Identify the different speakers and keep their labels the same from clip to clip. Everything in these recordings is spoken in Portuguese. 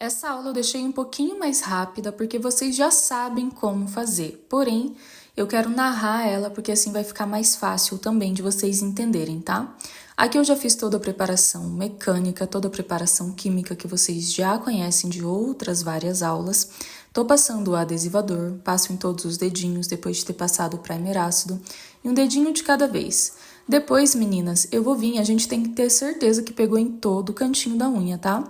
Speaker 1: Essa aula eu deixei um pouquinho mais rápida porque vocês já sabem como fazer, porém, eu quero narrar ela porque assim vai ficar mais fácil também de vocês entenderem, tá? Aqui eu já fiz toda a preparação mecânica, toda a preparação química que vocês já conhecem de outras várias aulas. Tô passando o adesivador, passo em todos os dedinhos depois de ter passado o primer ácido, e um dedinho de cada vez. Depois, meninas, eu vou vir, a gente tem que ter certeza que pegou em todo o cantinho da unha, tá?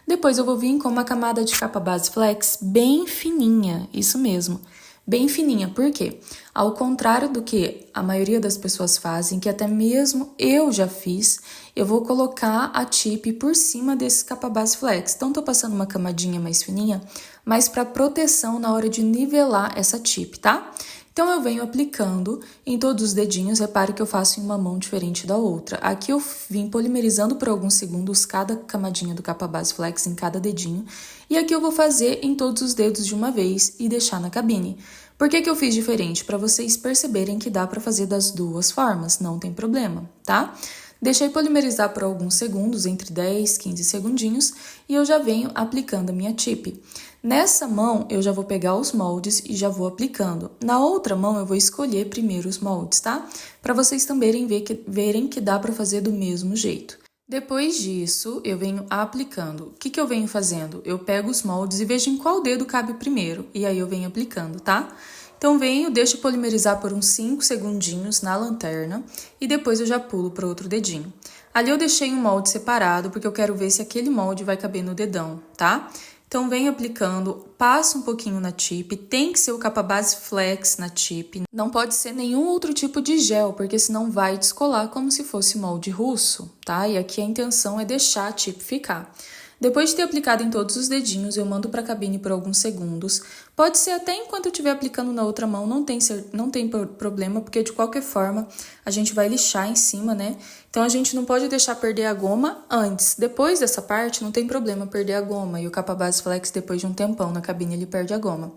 Speaker 1: Depois eu vou vir com uma camada de capa base flex bem fininha, isso mesmo, bem fininha. Por quê? Ao contrário do que a maioria das pessoas fazem, que até mesmo eu já fiz, eu vou colocar a tip por cima desse capa base flex. Então, tô passando uma camadinha mais fininha, mas para proteção na hora de nivelar essa tip, tá? Então, eu venho aplicando em todos os dedinhos, repare que eu faço em uma mão diferente da outra. Aqui eu vim polimerizando por alguns segundos cada camadinha do capa base flex em cada dedinho. E aqui eu vou fazer em todos os dedos de uma vez e deixar na cabine. Por que eu fiz diferente? Para vocês perceberem que dá para fazer das duas formas, não tem problema, tá? Deixei polimerizar por alguns segundos, entre 10 e 15 segundinhos, e eu já venho aplicando a minha tip. Nessa mão, eu já vou pegar os moldes e já vou aplicando. Na outra mão, eu vou escolher primeiro os moldes, tá? Para vocês também verem que dá para fazer do mesmo jeito. Depois disso, eu venho aplicando. O que eu venho fazendo? Eu pego os moldes e vejo em qual dedo cabe primeiro, e aí eu venho aplicando, tá? Então, deixo polimerizar por uns 5 segundinhos na lanterna e depois eu já pulo para outro dedinho. Ali eu deixei um molde separado porque eu quero ver se aquele molde vai caber no dedão, tá? Então, venho aplicando, passo um pouquinho na tip, tem que ser o capa base flex na tip, não pode ser nenhum outro tipo de gel, porque senão vai descolar como se fosse molde russo, tá? E aqui a intenção é deixar a tip ficar. Depois de ter aplicado em todos os dedinhos, eu mando para a cabine por alguns segundos. Pode ser até enquanto eu estiver aplicando na outra mão, não tem problema, porque de qualquer forma a gente vai lixar em cima, né? Então a gente não pode deixar perder a goma antes. Depois dessa parte, não tem problema perder a goma. E o capa base flex, depois de um tempão na cabine, ele perde a goma.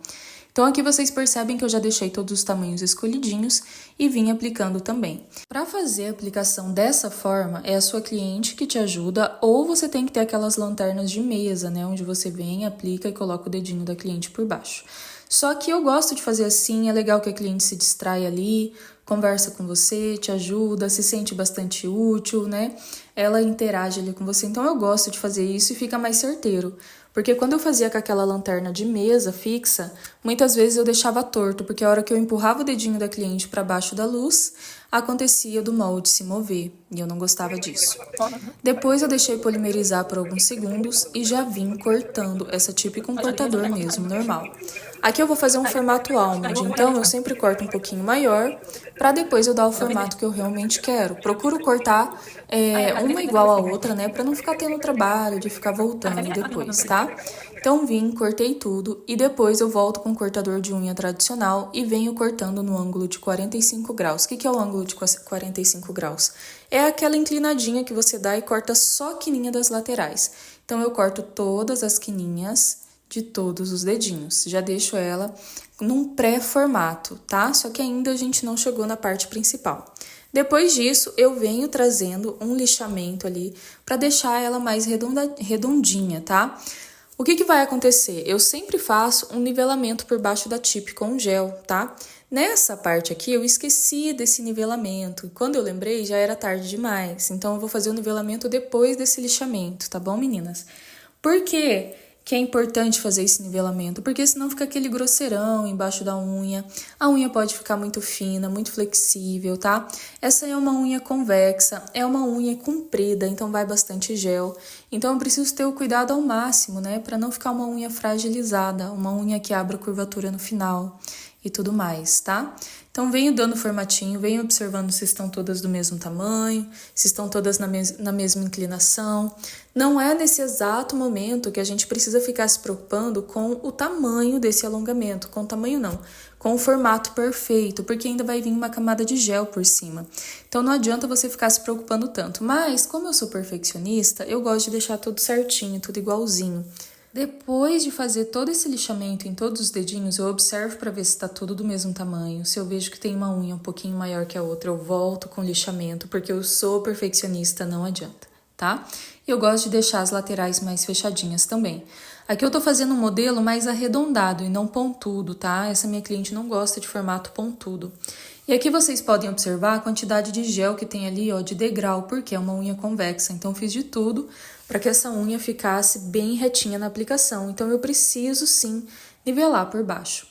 Speaker 1: Então, aqui vocês percebem que eu já deixei todos os tamanhos escolhidinhos e vim aplicando também. Para fazer a aplicação dessa forma, é a sua cliente que te ajuda ou você tem que ter aquelas lanternas de mesa, né? Onde você vem, aplica e coloca o dedinho da cliente por baixo. Só que eu gosto de fazer assim, é legal que a cliente se distrai ali, conversa com você, te ajuda, se sente bastante útil, né? Ela interage ali com você, então eu gosto de fazer isso e fica mais certeiro. Porque quando eu fazia com aquela lanterna de mesa fixa, muitas vezes eu deixava torto, porque a hora que eu empurrava o dedinho da cliente para baixo da luz, acontecia do molde se mover, e eu não gostava disso. Depois eu deixei polimerizar por alguns segundos e já vim cortando essa tip com cortador mesmo, normal. Aqui eu vou fazer um formato almond, então eu sempre corto um pouquinho maior, para depois eu dar o formato que eu realmente quero. Procuro cortar uma igual a outra, né, para não ficar tendo trabalho de ficar voltando depois, tá? Então vim, cortei tudo e depois eu volto com o cortador de unha tradicional e venho cortando no ângulo de 45 graus. O que é o ângulo de 45 graus? É aquela inclinadinha que você dá e corta só a quininha das laterais. Então eu corto todas as quininhas de todos os dedinhos. Já deixo ela num pré-formato, tá? Só que ainda a gente não chegou na parte principal. Depois disso, eu venho trazendo um lixamento ali para deixar ela mais redondinha, tá? O que vai acontecer? Eu sempre faço um nivelamento por baixo da tip com gel, tá? Nessa parte aqui, eu esqueci desse nivelamento. Quando eu lembrei, já era tarde demais. Então, eu vou fazer o nivelamento depois desse lixamento, tá bom, meninas? Por quê que é importante fazer esse nivelamento? Porque senão fica aquele grosseirão embaixo da unha. A unha pode ficar muito fina, muito flexível, tá? Essa é uma unha convexa, é uma unha comprida, então vai bastante gel. Então eu preciso ter o cuidado ao máximo, né? Para não ficar uma unha fragilizada, uma unha que abra curvatura no final e tudo mais, tá? Então, venho dando formatinho, venho observando se estão todas do mesmo tamanho, se estão todas na mesma inclinação. Não é nesse exato momento que a gente precisa ficar se preocupando com o tamanho desse alongamento, com o tamanho não, com o formato perfeito, porque ainda vai vir uma camada de gel por cima. Então, não adianta você ficar se preocupando tanto. Mas, como eu sou perfeccionista, eu gosto de deixar tudo certinho, tudo igualzinho. Depois de fazer todo esse lixamento em todos os dedinhos, eu observo para ver se está tudo do mesmo tamanho. Se eu vejo que tem uma unha um pouquinho maior que a outra, eu volto com lixamento, porque eu sou perfeccionista, não adianta, tá? E eu gosto de deixar as laterais mais fechadinhas também. Aqui eu tô fazendo um modelo mais arredondado e não pontudo, tá? Essa minha cliente não gosta de formato pontudo. E aqui vocês podem observar a quantidade de gel que tem ali, ó, de degrau, porque é uma unha convexa. Então eu fiz de tudo para que essa unha ficasse bem retinha na aplicação. Então eu preciso sim nivelar por baixo.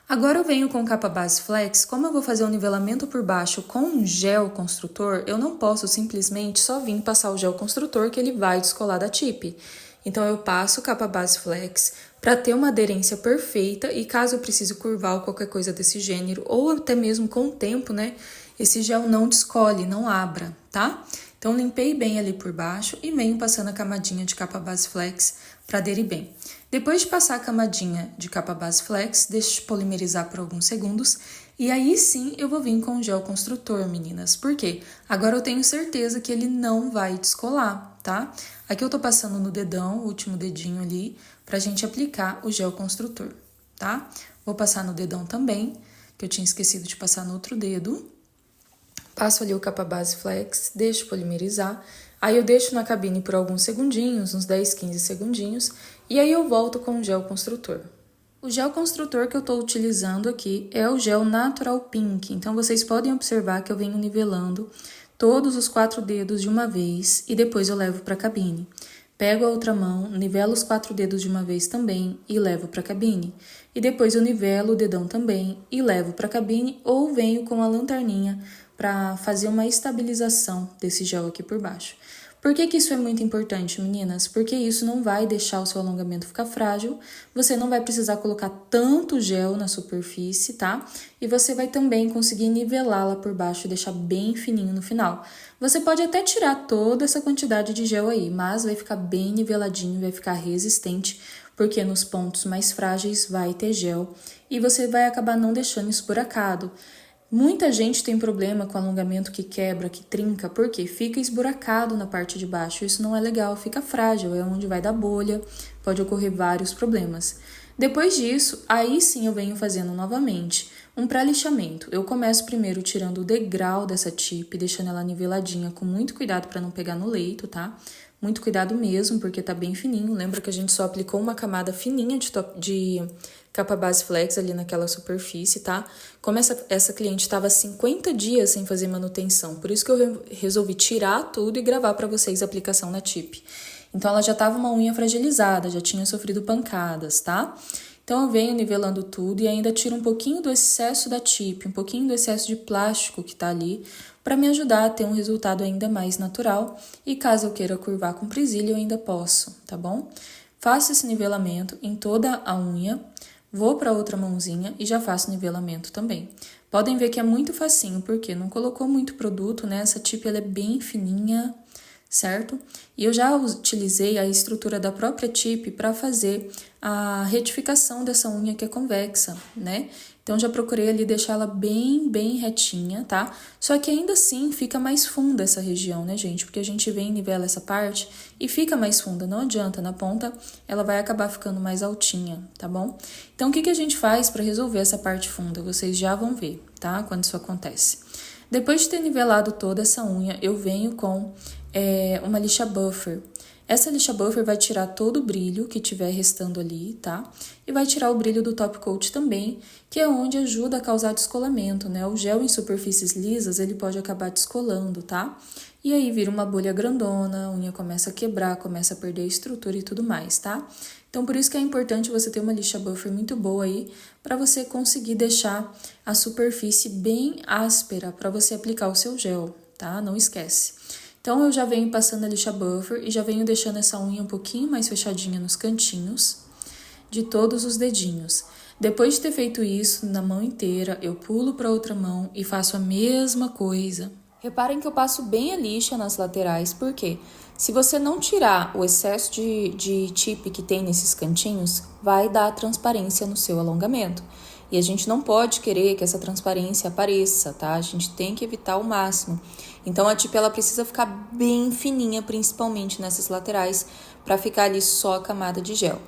Speaker 1: Agora eu venho com capa base flex. Como eu vou fazer o nivelamento por baixo com um gel construtor, eu não posso simplesmente só vir passar o gel construtor que ele vai descolar da tip. Então eu passo capa base flex para ter uma aderência perfeita e caso eu precise curvar ou qualquer coisa desse gênero, ou até mesmo com o tempo, né, esse gel não descole, não abra, tá? Então limpei bem ali por baixo e venho passando a camadinha de capa base flex para aderir bem. Depois de passar a camadinha de capa base flex, deixo polimerizar por alguns segundos e aí sim eu vou vir com o gel construtor, meninas. Por quê? Agora eu tenho certeza que ele não vai descolar, tá? Aqui eu tô passando no dedão, o último dedinho ali, pra gente aplicar o gel construtor, tá? Vou passar no dedão também, que eu tinha esquecido de passar no outro dedo. Passo ali o capa base flex, deixo polimerizar. Aí eu deixo na cabine por alguns segundinhos, uns 10, 15 segundinhos, e aí eu volto com o gel construtor. O gel construtor que eu estou utilizando aqui é o gel Natural Pink, então vocês podem observar que eu venho nivelando todos os 4 dedos de uma vez e depois eu levo para a cabine. Pego a outra mão, nivelo os 4 dedos de uma vez também e levo para a cabine. E depois eu nivelo o dedão também e levo para a cabine ou venho com a lanterninha para fazer uma estabilização desse gel aqui por baixo. Por que isso é muito importante, meninas? Porque isso não vai deixar o seu alongamento ficar frágil, você não vai precisar colocar tanto gel na superfície, tá? E você vai também conseguir nivelá-la por baixo e deixar bem fininho no final. Você pode até tirar toda essa quantidade de gel aí, mas vai ficar bem niveladinho, vai ficar resistente, porque nos pontos mais frágeis vai ter gel e você vai acabar não deixando esburacado. Muita gente tem problema com alongamento que quebra, que trinca, porque fica esburacado na parte de baixo. Isso não é legal, fica frágil, é onde vai dar bolha, pode ocorrer vários problemas. Depois disso, aí sim eu venho fazendo novamente um pré-lixamento. Eu começo primeiro tirando o degrau dessa tip, deixando ela niveladinha com muito cuidado para não pegar no leito, tá? Muito cuidado mesmo, porque tá bem fininho. Lembra que a gente só aplicou uma camada fininha de capa base flex ali naquela superfície, tá? Como essa cliente estava 50 dias sem fazer manutenção, por isso que eu resolvi tirar tudo e gravar para vocês a aplicação na tip. Então, ela já estava uma unha fragilizada, já tinha sofrido pancadas, tá? Então, eu venho nivelando tudo e ainda tiro um pouquinho do excesso da tip, um pouquinho do excesso de plástico que tá ali, para me ajudar a ter um resultado ainda mais natural. E caso eu queira curvar com presilha, eu ainda posso, tá bom? Faço esse nivelamento em toda a unha. Vou para outra mãozinha e já faço nivelamento também. Podem ver que é muito facinho, porque não colocou muito produto, né? Essa tip ela é bem fininha, certo? E eu já utilizei a estrutura da própria tip para fazer a retificação dessa unha que é convexa, né? Então, já procurei ali deixar ela bem retinha, tá? Só que ainda assim fica mais funda essa região, né, gente? Porque a gente vem e nivela essa parte e fica mais funda, não adianta. Na ponta, ela vai acabar ficando mais altinha, tá bom? Então, o que a gente faz para resolver essa parte funda? Vocês já vão ver, tá? Quando isso acontece. Depois de ter nivelado toda essa unha, eu venho com uma lixa buffer. Essa lixa buffer vai tirar todo o brilho que tiver restando ali, tá? E vai tirar o brilho do top coat também, que é onde ajuda a causar descolamento, né? O gel em superfícies lisas, ele pode acabar descolando, tá? E aí vira uma bolha grandona, a unha começa a quebrar, começa a perder a estrutura e tudo mais, tá? Então, por isso que é importante você ter uma lixa buffer muito boa aí, para você conseguir deixar a superfície bem áspera para você aplicar o seu gel, tá? Não esquece. Então, eu já venho passando a lixa buffer e já venho deixando essa unha um pouquinho mais fechadinha nos cantinhos de todos os dedinhos. Depois de ter feito isso na mão inteira, eu pulo para outra mão e faço a mesma coisa. Reparem que eu passo bem a lixa nas laterais, porque se você não tirar o excesso de tip que tem nesses cantinhos, vai dar transparência no seu alongamento. E a gente não pode querer que essa transparência apareça, tá? A gente tem que evitar ao máximo. Então, a tip ela precisa ficar bem fininha, principalmente nessas laterais, para ficar ali só a camada de gel.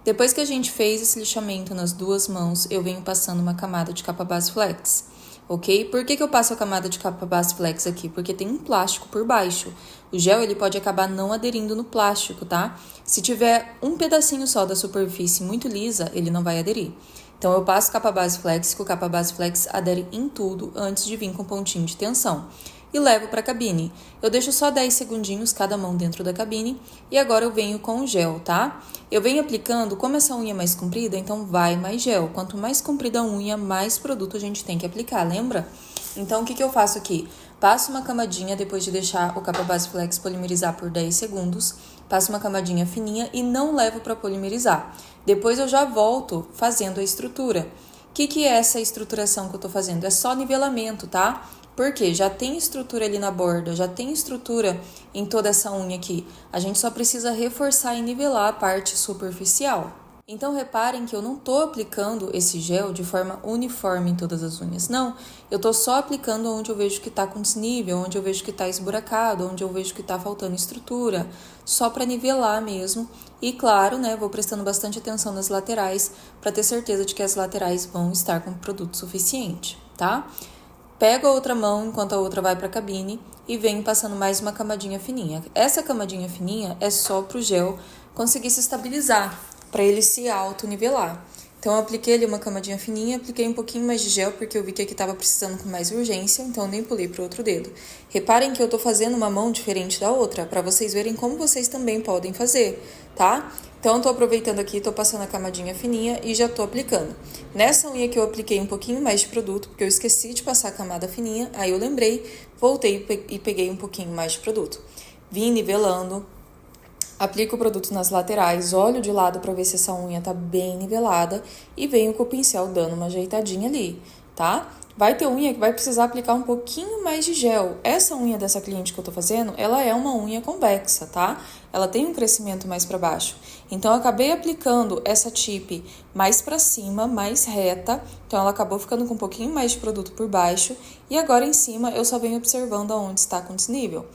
Speaker 1: Depois que a gente fez esse lixamento nas duas mãos, eu venho passando uma camada de capa base flex. ok? Por que eu passo a camada de capa base flex aqui? Porque tem um plástico por baixo. O gel, ele pode acabar não aderindo no plástico, tá? Se tiver um pedacinho só da superfície muito lisa, ele não vai aderir. Então, eu passo capa base flex, que o capa base flex adere em tudo antes de vir com pontinho de tensão. E levo para a cabine. Eu deixo só 10 segundinhos cada mão dentro da cabine e agora eu venho com o gel, tá? Eu venho aplicando, como essa unha é mais comprida, então vai mais gel. Quanto mais comprida a unha, mais produto a gente tem que aplicar, lembra? Então, o que eu faço aqui? Passo uma camadinha depois de deixar o capa base flex polimerizar por 10 segundos. Passo uma camadinha fininha e não levo para polimerizar. Depois eu já volto fazendo a estrutura. O que é essa estruturação que eu tô fazendo? É só nivelamento, tá? Porque já tem estrutura ali na borda, já tem estrutura em toda essa unha aqui. A gente só precisa reforçar e nivelar a parte superficial. Então, reparem que eu não tô aplicando esse gel de forma uniforme em todas as unhas. Não, eu tô só aplicando onde eu vejo que tá com desnível, onde eu vejo que tá esburacado, onde eu vejo que tá faltando estrutura. Só para nivelar mesmo. E claro, né, vou prestando bastante atenção nas laterais para ter certeza de que as laterais vão estar com produto suficiente, tá? Pego a outra mão enquanto a outra vai para a cabine e venho passando mais uma camadinha fininha. Essa camadinha fininha é só para o gel conseguir se estabilizar, para ele se auto-nivelar. Então, eu apliquei ali uma camadinha fininha, apliquei um pouquinho mais de gel, porque eu vi que aqui estava precisando com mais urgência, então eu nem pulei para o outro dedo. Reparem que eu tô fazendo uma mão diferente da outra, para vocês verem como vocês também podem fazer, tá? Então, eu tô aproveitando aqui, tô passando a camadinha fininha e já tô aplicando. Nessa unha que eu apliquei um pouquinho mais de produto, porque eu esqueci de passar a camada fininha, aí eu lembrei, voltei e peguei um pouquinho mais de produto. Vim nivelando. Aplico o produto nas laterais, olho de lado para ver se essa unha tá bem nivelada e venho com o pincel dando uma ajeitadinha ali, tá? Vai ter unha que vai precisar aplicar um pouquinho mais de gel. Essa unha dessa cliente que eu tô fazendo, ela é uma unha convexa, tá? Ela tem um crescimento mais para baixo. Então, eu acabei aplicando essa tip mais para cima, mais reta. Então, ela acabou ficando com um pouquinho mais de produto por baixo. E agora, em cima, eu só venho observando aonde está com desnível.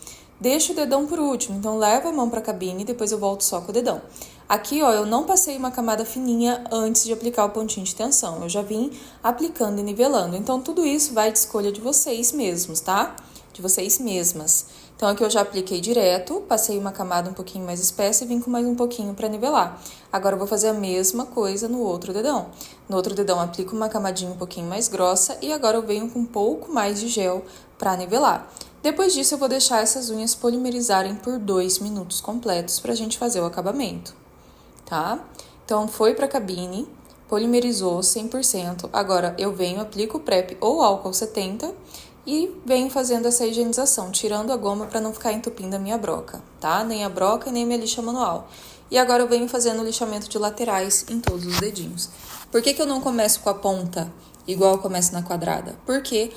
Speaker 1: Deixo o dedão por último, então levo a mão para a cabine e depois eu volto só com o dedão. Aqui, ó, eu não passei uma camada fininha antes de aplicar o pontinho de tensão. Eu já vim aplicando e nivelando. Então, tudo isso vai de escolha de vocês mesmos, tá? De vocês mesmas. Então, aqui eu já apliquei direto, passei uma camada um pouquinho mais espessa e vim com mais um pouquinho para nivelar. Agora, eu vou fazer a mesma coisa no outro dedão. No outro dedão, aplico uma camadinha um pouquinho mais grossa e agora eu venho com um pouco mais de gel para nivelar. Depois disso, eu vou deixar essas unhas polimerizarem por 2 minutos completos pra gente fazer o acabamento, tá? Então, foi pra cabine, polimerizou 100%. Agora, eu venho, aplico o PrEP ou álcool 70 e venho fazendo essa higienização, tirando a goma pra não ficar entupindo a minha broca, tá? Nem a broca, nem a minha lixa manual. E agora, eu venho fazendo o lixamento de laterais em todos os dedinhos. Por que eu não começo com a ponta igual eu começo na quadrada? Porque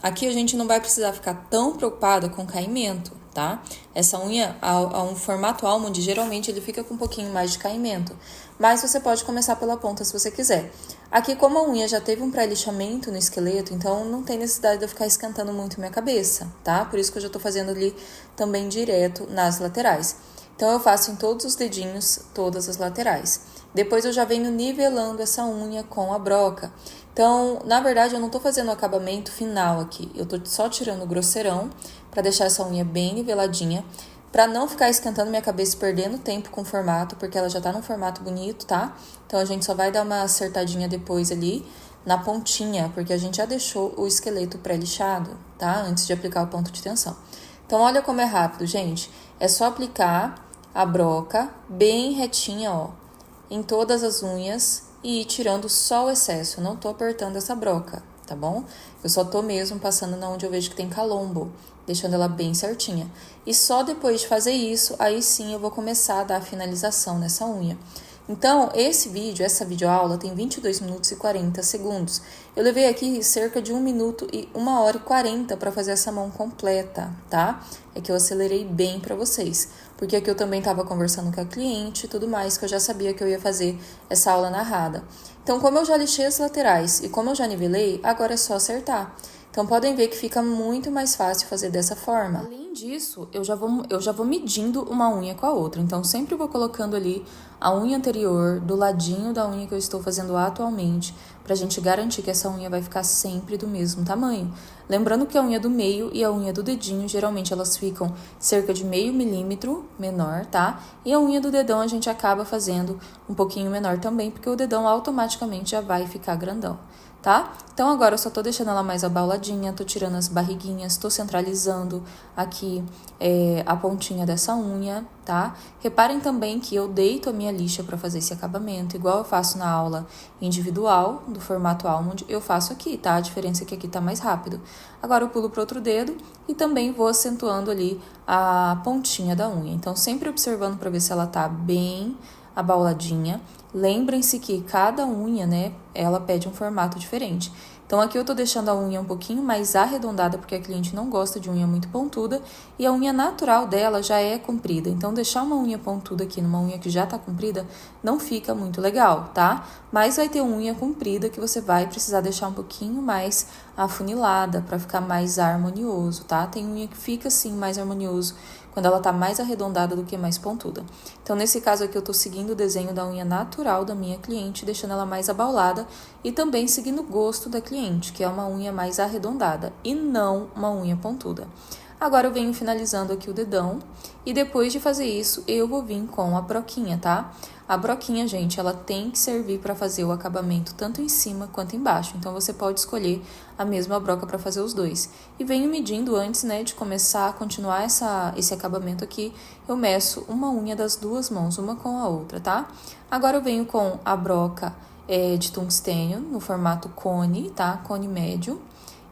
Speaker 1: aqui a gente não vai precisar ficar tão preocupada com caimento, tá? Essa unha, a um formato almond, geralmente ele fica com um pouquinho mais de caimento. Mas você pode começar pela ponta se você quiser. Aqui, como a unha já teve um pré-lixamento no esqueleto, então não tem necessidade de eu ficar esquentando muito minha cabeça, tá? Por isso que eu já tô fazendo ali também direto nas laterais. Então, eu faço em todos os dedinhos, todas as laterais. Depois, eu já venho nivelando essa unha com a broca. Então, na verdade, eu não tô fazendo o acabamento final aqui. Eu tô só tirando o grosseirão para deixar essa unha bem niveladinha, para não ficar esquentando minha cabeça e perdendo tempo com o formato, porque ela já tá num formato bonito, tá? Então, a gente só vai dar uma acertadinha depois ali na pontinha, porque a gente já deixou o esqueleto pré-lixado, tá? Antes de aplicar o ponto de tensão. Então, olha como é rápido, gente. É só aplicar a broca bem retinha, ó, em todas as unhas e ir tirando só o excesso. Eu não tô apertando essa broca, tá bom? Eu só tô mesmo passando na onde eu vejo que tem calombo, deixando ela bem certinha. E só depois de fazer isso, aí sim eu vou começar a dar a finalização nessa unha. Então, essa videoaula tem 22 minutos e 40 segundos. Eu levei aqui cerca de 1 minuto e 1 hora e 40 para fazer essa mão completa, tá? É que eu acelerei bem para vocês, porque aqui eu também estava conversando com a cliente e tudo mais, que eu já sabia que eu ia fazer essa aula narrada. Então, como eu já lixei as laterais e como eu já nivelei, agora é só acertar. Então, podem ver que fica muito mais fácil fazer dessa forma. Além disso, eu já vou medindo uma unha com a outra. Então, sempre vou colocando ali a unha anterior do ladinho da unha que eu estou fazendo atualmente, pra gente garantir que essa unha vai ficar sempre do mesmo tamanho. Lembrando que a unha do meio e a unha do dedinho, geralmente elas ficam cerca de meio milímetro menor, tá? E a unha do dedão a gente acaba fazendo um pouquinho menor também, porque o dedão automaticamente já vai ficar grandão. Tá? Então agora eu só tô deixando ela mais abauladinha, tô tirando as barriguinhas, tô centralizando aqui a pontinha dessa unha, tá? Reparem também que eu deito a minha lixa para fazer esse acabamento, igual eu faço na aula individual do formato almond, eu faço aqui, tá? A diferença é que aqui tá mais rápido. Agora eu pulo pro outro dedo e também vou acentuando ali a pontinha da unha. Então sempre observando para ver se ela tá bem abauladinha. Lembrem-se que cada unha, né, ela pede um formato diferente. Então, aqui eu tô deixando a unha um pouquinho mais arredondada, porque a cliente não gosta de unha muito pontuda, e a unha natural dela já é comprida. Então, deixar uma unha pontuda aqui numa unha que já tá comprida não fica muito legal, tá? Mas vai ter unha comprida que você vai precisar deixar um pouquinho mais afunilada, para ficar mais harmonioso, tá? Tem unha que fica, assim, mais harmonioso quando ela tá mais arredondada do que mais pontuda. Então, nesse caso aqui, eu tô seguindo o desenho da unha natural da minha cliente, deixando ela mais abaulada e também seguindo o gosto da cliente, que é uma unha mais arredondada e não uma unha pontuda. Agora eu venho finalizando aqui o dedão e depois de fazer isso, eu vou vir com a broquinha, tá? A broquinha, gente, ela tem que servir para fazer o acabamento tanto em cima quanto embaixo. Então, você pode escolher a mesma broca para fazer os dois. E venho medindo antes, né, de começar a continuar esse acabamento aqui, eu meço uma unha das duas mãos, uma com a outra, tá? Agora eu venho com a broca de tungstênio no formato cone, tá? Cone médio.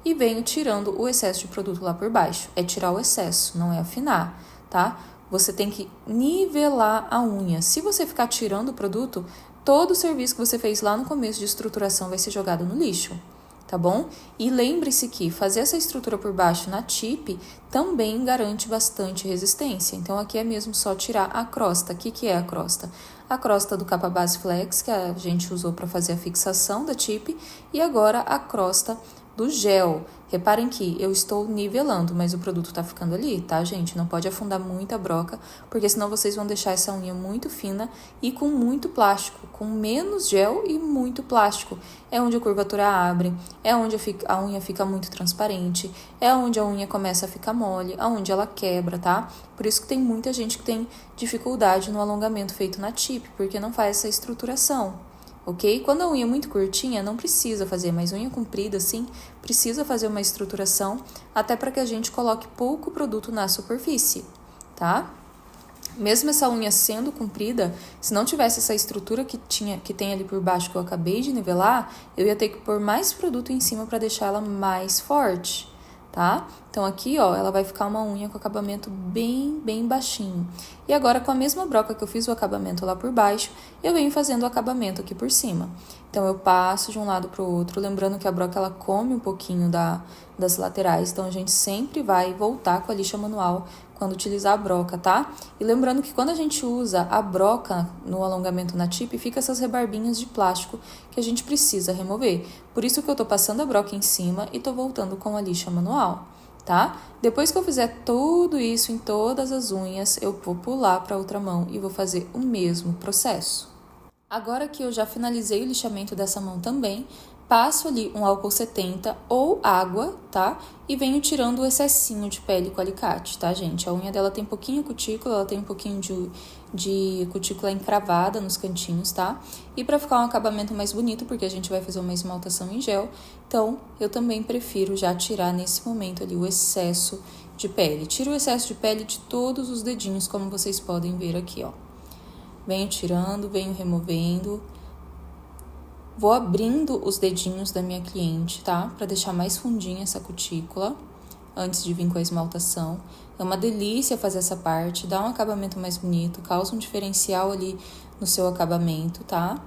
Speaker 1: E venho tirando o excesso de produto lá por baixo. É tirar o excesso, não é afinar, tá? Você tem que nivelar a unha. Se você ficar tirando o produto, todo o serviço que você fez lá no começo de estruturação vai ser jogado no lixo, tá bom? E lembre-se que fazer essa estrutura por baixo na tip também garante bastante resistência. Então, aqui é mesmo só tirar a crosta. O que é a crosta? A crosta do capa base flex, que a gente usou para fazer a fixação da tip, e agora a crosta do gel. Reparem que eu estou nivelando, mas o produto tá ficando ali, tá, gente? Não pode afundar muito a broca, porque senão vocês vão deixar essa unha muito fina e com muito plástico, com menos gel e muito plástico. É onde a curvatura abre, é onde a unha fica muito transparente, é onde a unha começa a ficar mole, aonde ela quebra, tá? Por isso que tem muita gente que tem dificuldade no alongamento feito na tip, porque não faz essa estruturação. Ok? Quando a unha é muito curtinha, não precisa fazer, mas unha comprida, assim, precisa fazer uma estruturação, até para que a gente coloque pouco produto na superfície, tá? Mesmo essa unha sendo comprida, se não tivesse essa estrutura que tem ali por baixo que eu acabei de nivelar, eu ia ter que pôr mais produto em cima para deixar ela mais forte, tá? Então, aqui, ó, ela vai ficar uma unha com acabamento bem baixinho. E agora, com a mesma broca que eu fiz o acabamento lá por baixo, eu venho fazendo o acabamento aqui por cima. Então, eu passo de um lado pro outro, lembrando que a broca, ela come um pouquinho das laterais, então a gente sempre vai voltar com a lixa manual quando utilizar a broca, tá? E lembrando que quando a gente usa a broca no alongamento na tip, fica essas rebarbinhas de plástico que a gente precisa remover. Por isso que eu tô passando a broca em cima e tô voltando com a lixa manual, tá? Depois que eu fizer tudo isso em todas as unhas, eu vou pular para outra mão e vou fazer o mesmo processo. Agora que eu já finalizei o lixamento dessa mão também, passo ali um álcool 70 ou água, tá? E venho tirando o excessinho de pele com alicate, tá, gente? A unha dela tem pouquinho cutícula, ela tem um pouquinho de cutícula encravada nos cantinhos, tá? E pra ficar um acabamento mais bonito, porque a gente vai fazer uma esmaltação em gel, então eu também prefiro já tirar nesse momento ali o excesso de pele. Tiro o excesso de pele de todos os dedinhos, como vocês podem ver aqui, ó. Venho tirando, venho removendo. Vou abrindo os dedinhos da minha cliente, tá? Pra deixar mais fundinha essa cutícula, antes de vir com a esmaltação. É uma delícia fazer essa parte, dá um acabamento mais bonito, causa um diferencial ali no seu acabamento, tá?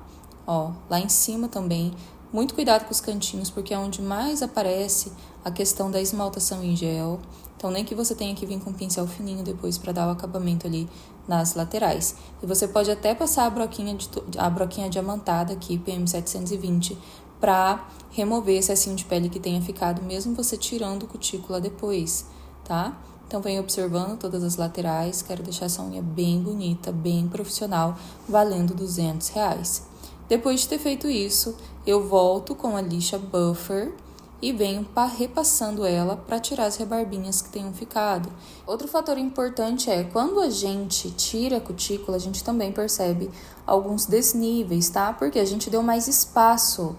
Speaker 1: Ó, lá em cima também, muito cuidado com os cantinhos, porque é onde mais aparece a questão da esmaltação em gel. Então, nem que você tenha que vir com um pincel fininho depois para dar o acabamento ali nas laterais. E você pode até passar a broquinha diamantada aqui, PM720, para remover esse excesso de pele que tenha ficado, mesmo você tirando cutícula depois, tá? Então venho observando todas as laterais, quero deixar essa unha bem bonita, bem profissional, valendo R$200. Depois de ter feito isso, eu volto com a lixa buffer e venho repassando ela para tirar as rebarbinhas que tenham ficado. Outro fator importante é, quando a gente tira a cutícula, a gente também percebe alguns desníveis, tá? Porque a gente deu mais espaço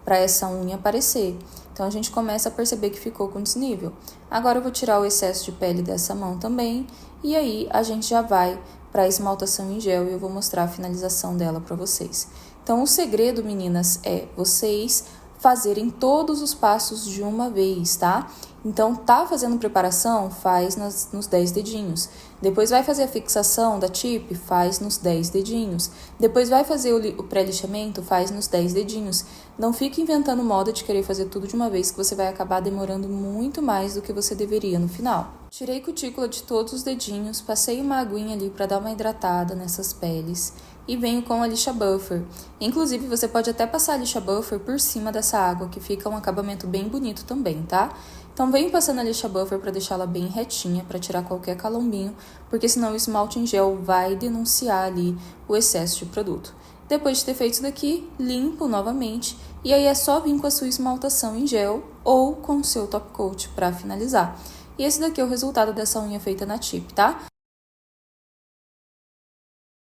Speaker 1: para essa unha aparecer. Então, a gente começa a perceber que ficou com desnível. Agora, eu vou tirar o excesso de pele dessa mão também. E aí, a gente já vai para a esmaltação em gel e eu vou mostrar a finalização dela para vocês. Então, o segredo, meninas, é vocês fazerem todos os passos de uma vez, tá? Então, tá fazendo preparação? Faz nos 10 dedinhos. Depois vai fazer a fixação da tip? Faz nos 10 dedinhos. Depois vai fazer o pré-lixamento? Faz nos 10 dedinhos. Não fique inventando moda de querer fazer tudo de uma vez, que você vai acabar demorando muito mais do que você deveria no final. Tirei cutícula de todos os dedinhos, passei uma aguinha ali para dar uma hidratada nessas peles e venho com a lixa buffer. Inclusive, você pode até passar a lixa buffer por cima dessa água, que fica um acabamento bem bonito também, tá? Então, venho passando a lixa buffer para deixá-la bem retinha, para tirar qualquer calombinho, porque senão o esmalte em gel vai denunciar ali o excesso de produto. Depois de ter feito isso daqui, limpo novamente, e aí é só vir com a sua esmaltação em gel ou com o seu top coat para finalizar. E esse daqui é o resultado dessa unha feita na tip, tá?